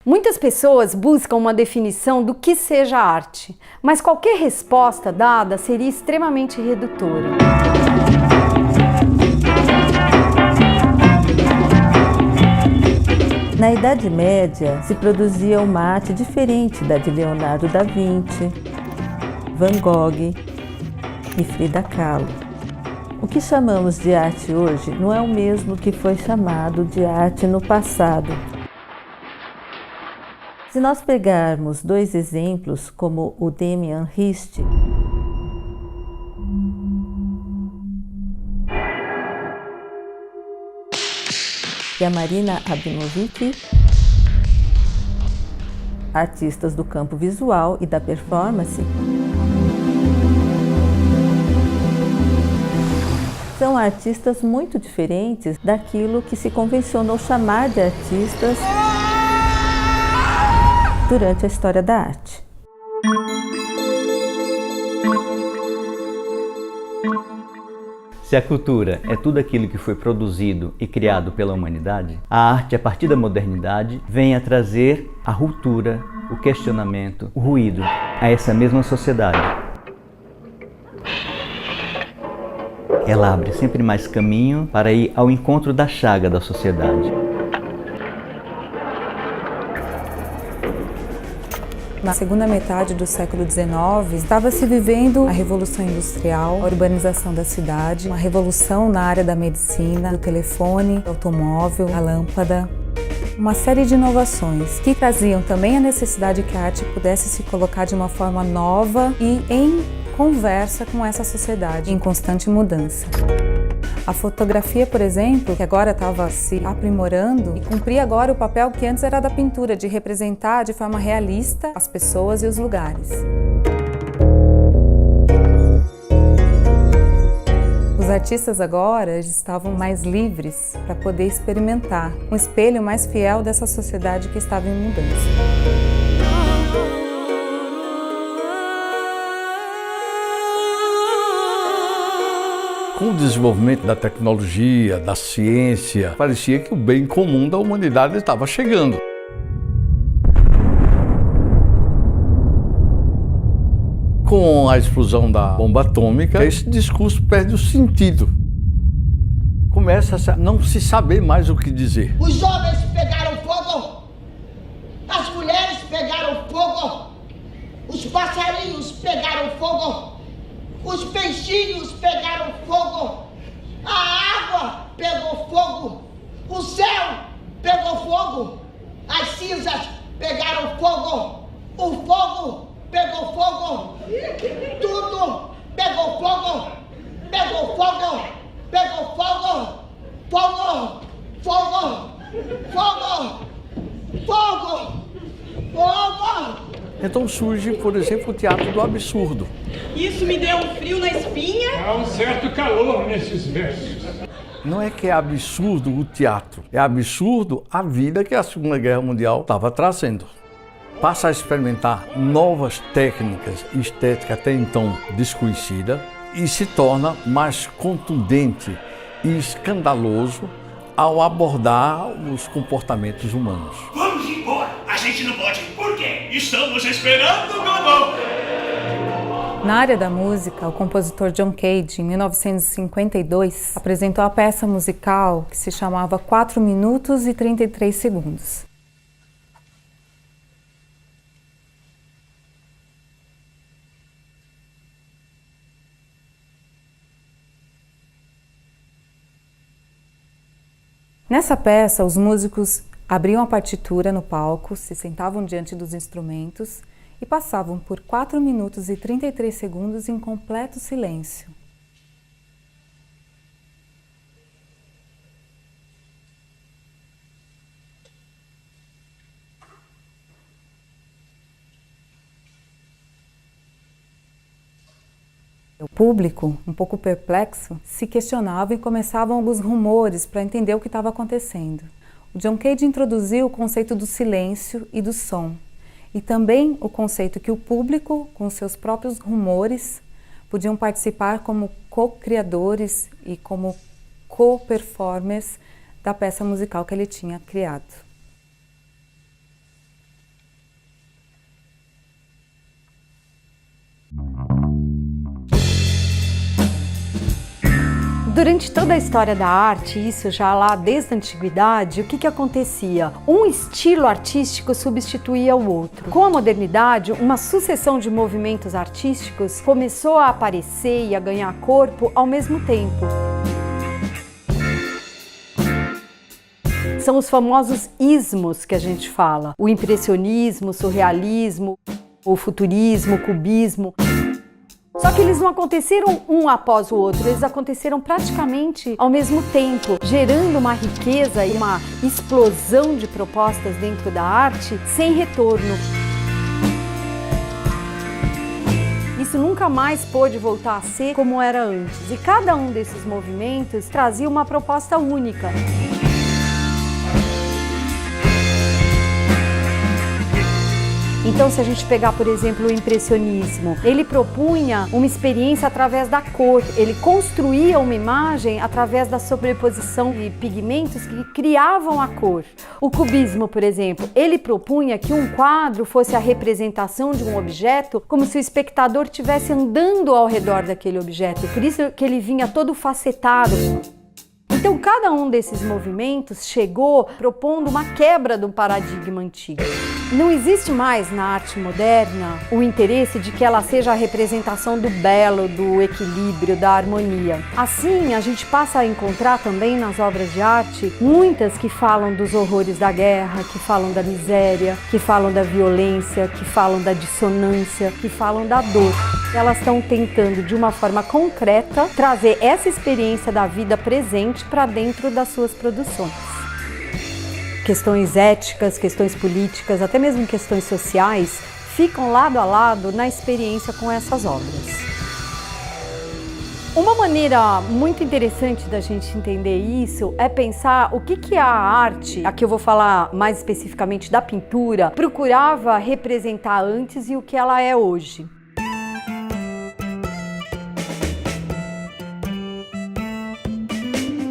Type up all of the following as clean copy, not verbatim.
Muitas pessoas buscam uma definição do que seja arte, mas qualquer resposta dada seria extremamente redutora. Na Idade Média, se produzia uma arte diferente da de Leonardo da Vinci, Van Gogh e Frida Kahlo. O que chamamos de arte hoje não é o mesmo que foi chamado de arte no passado. Se nós pegarmos dois exemplos, como o Damien Hirst e a Marina Abramovic, artistas do campo visual e da performance, são artistas muito diferentes daquilo que se convencionou chamar de artistas durante a história da arte. Se a cultura é tudo aquilo que foi produzido e criado pela humanidade, a arte, a partir da modernidade, vem a trazer a ruptura, o questionamento, o ruído a essa mesma sociedade. Ela abre sempre mais caminho para ir ao encontro da chaga da sociedade. Na segunda metade do século XIX, estava se vivendo a Revolução Industrial, a urbanização da cidade, uma revolução na área da medicina, do telefone, do automóvel, a lâmpada. Uma série de inovações que traziam também a necessidade que a arte pudesse se colocar de uma forma nova e em conversa com essa sociedade em constante mudança. A fotografia, por exemplo, que agora estava se aprimorando e cumpria agora o papel que antes era da pintura, de representar de forma realista as pessoas e os lugares. Os artistas agora estavam mais livres para poder experimentar um espelho mais fiel dessa sociedade que estava em mudança. Com o desenvolvimento da tecnologia, da ciência, parecia que o bem comum da humanidade estava chegando. Com a explosão da bomba atômica, esse discurso perde o sentido. Começa a não se saber mais o que dizer. Os homens pegaram fogo, as mulheres pegaram fogo, os passarinhos pegaram fogo, os peixinhos pegaram fogo, a água pegou fogo, o céu pegou fogo, as cinzas pegaram fogo, o fogo pegou fogo, tudo pegou fogo, pegou fogo, pegou fogo, fogo, fogo, fogo, fogo, fogo. Então surge, por exemplo, o teatro do absurdo. Isso me deu um frio na espinha. Há um certo calor nesses versos. Não é que é absurdo o teatro, é absurdo a vida que a Segunda Guerra Mundial estava trazendo. Passa a experimentar novas técnicas estéticas até então desconhecidas e se torna mais contundente e escandaloso ao abordar os comportamentos humanos. Vamos embora! A gente não pode. Por quê? Estamos esperando o Godot! Na área da música, o compositor John Cage, em 1952, apresentou a peça musical que se chamava 4 minutos e 33 segundos. Nessa peça, os músicos abriam a partitura no palco, se sentavam diante dos instrumentos e passavam por 4 minutos e 33 segundos em completo silêncio. O público, um pouco perplexo, se questionava e começavam alguns rumores para entender o que estava acontecendo. O John Cage introduziu o conceito do silêncio e do som, e também o conceito que o público, com seus próprios rumores, podiam participar como co-criadores e como co-performers da peça musical que ele tinha criado. Durante toda a história da arte, isso já lá desde a antiguidade, o que acontecia? Um estilo artístico substituía o outro. Com a modernidade, uma sucessão de movimentos artísticos começou a aparecer e a ganhar corpo ao mesmo tempo. São os famosos ismos que a gente fala. O impressionismo, o surrealismo, o futurismo, o cubismo. Só que eles não aconteceram um após o outro, eles aconteceram praticamente ao mesmo tempo, gerando uma riqueza e uma explosão de propostas dentro da arte sem retorno. Isso nunca mais pôde voltar a ser como era antes, e cada um desses movimentos trazia uma proposta única. Então, se a gente pegar, por exemplo, o impressionismo, ele propunha uma experiência através da cor, ele construía uma imagem através da sobreposição de pigmentos que criavam a cor. O cubismo, por exemplo, ele propunha que um quadro fosse a representação de um objeto como se o espectador estivesse andando ao redor daquele objeto, por isso que ele vinha todo facetado. Então, cada um desses movimentos chegou propondo uma quebra do paradigma antigo. Não existe mais na arte moderna o interesse de que ela seja a representação do belo, do equilíbrio, da harmonia. Assim, a gente passa a encontrar também nas obras de arte muitas que falam dos horrores da guerra, que falam da miséria, que falam da violência, que falam da dissonância, que falam da dor. Elas estão tentando, de uma forma concreta, trazer essa experiência da vida presente para dentro das suas produções. Questões éticas, questões políticas, até mesmo questões sociais, ficam lado a lado na experiência com essas obras. Uma maneira muito interessante da gente entender isso é pensar o que a arte, aqui eu vou falar mais especificamente da pintura, procurava representar antes e o que ela é hoje.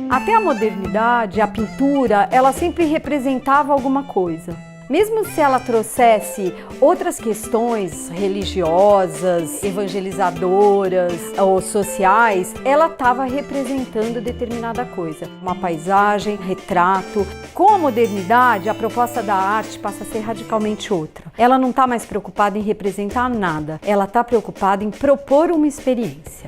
Até a modernidade, a pintura, ela sempre representava alguma coisa. Mesmo se ela trouxesse outras questões religiosas, evangelizadoras ou sociais, ela estava representando determinada coisa. Uma paisagem, retrato. Com a modernidade, a proposta da arte passa a ser radicalmente outra. Ela não está mais preocupada em representar nada, ela está preocupada em propor uma experiência.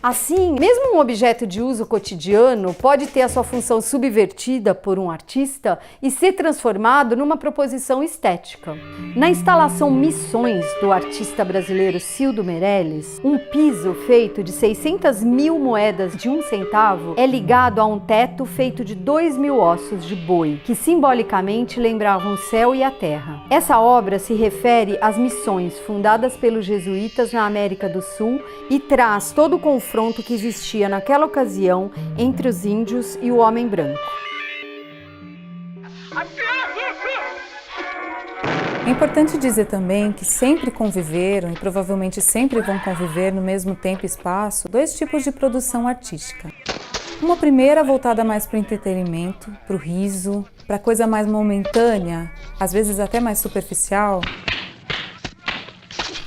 Assim, mesmo um objeto de uso cotidiano pode ter a sua função subvertida por um artista e ser transformado numa proposição estética. Na instalação Missões, do artista brasileiro Cildo Meirelles, um piso feito de 600 mil moedas de 1 centavo é ligado a um teto feito de 2.000 ossos de boi, que simbolicamente lembravam o céu e a terra. Essa obra se refere às missões fundadas pelos jesuítas na América do Sul e traz todo o confronto que existia naquela ocasião entre os índios e o homem branco. É importante dizer também que sempre conviveram e provavelmente sempre vão conviver no mesmo tempo e espaço dois tipos de produção artística. Uma primeira voltada mais para o entretenimento, para o riso, para coisa mais momentânea, às vezes até mais superficial.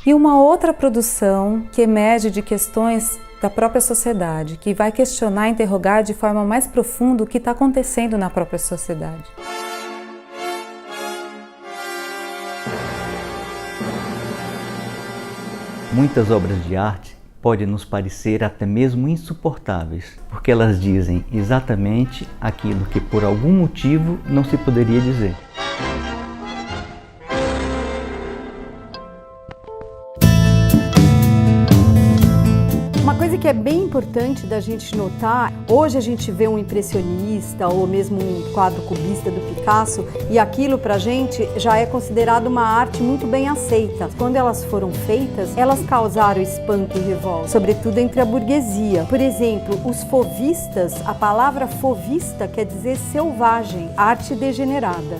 E uma outra produção que emerge de questões da própria sociedade, que vai questionar e interrogar de forma mais profunda o que está acontecendo na própria sociedade. Muitas obras de arte podem nos parecer até mesmo insuportáveis, porque elas dizem exatamente aquilo que por algum motivo não se poderia dizer. Uma coisa que é bem importante da gente notar, hoje a gente vê um impressionista ou mesmo um quadro cubista do Picasso e aquilo pra gente já é considerado uma arte muito bem aceita. Quando elas foram feitas, elas causaram espanto e revolta, sobretudo entre a burguesia. Por exemplo, os fauvistas, a palavra fauvista quer dizer selvagem, arte degenerada.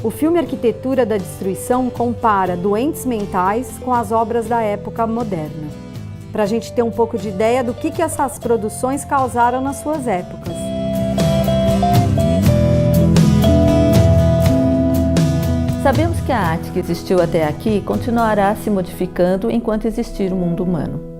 O filme Arquitetura da Destruição compara doentes mentais com as obras da época moderna, para a gente ter um pouco de ideia do que essas produções causaram nas suas épocas. Sabemos que a arte que existiu até aqui continuará se modificando enquanto existir o mundo humano.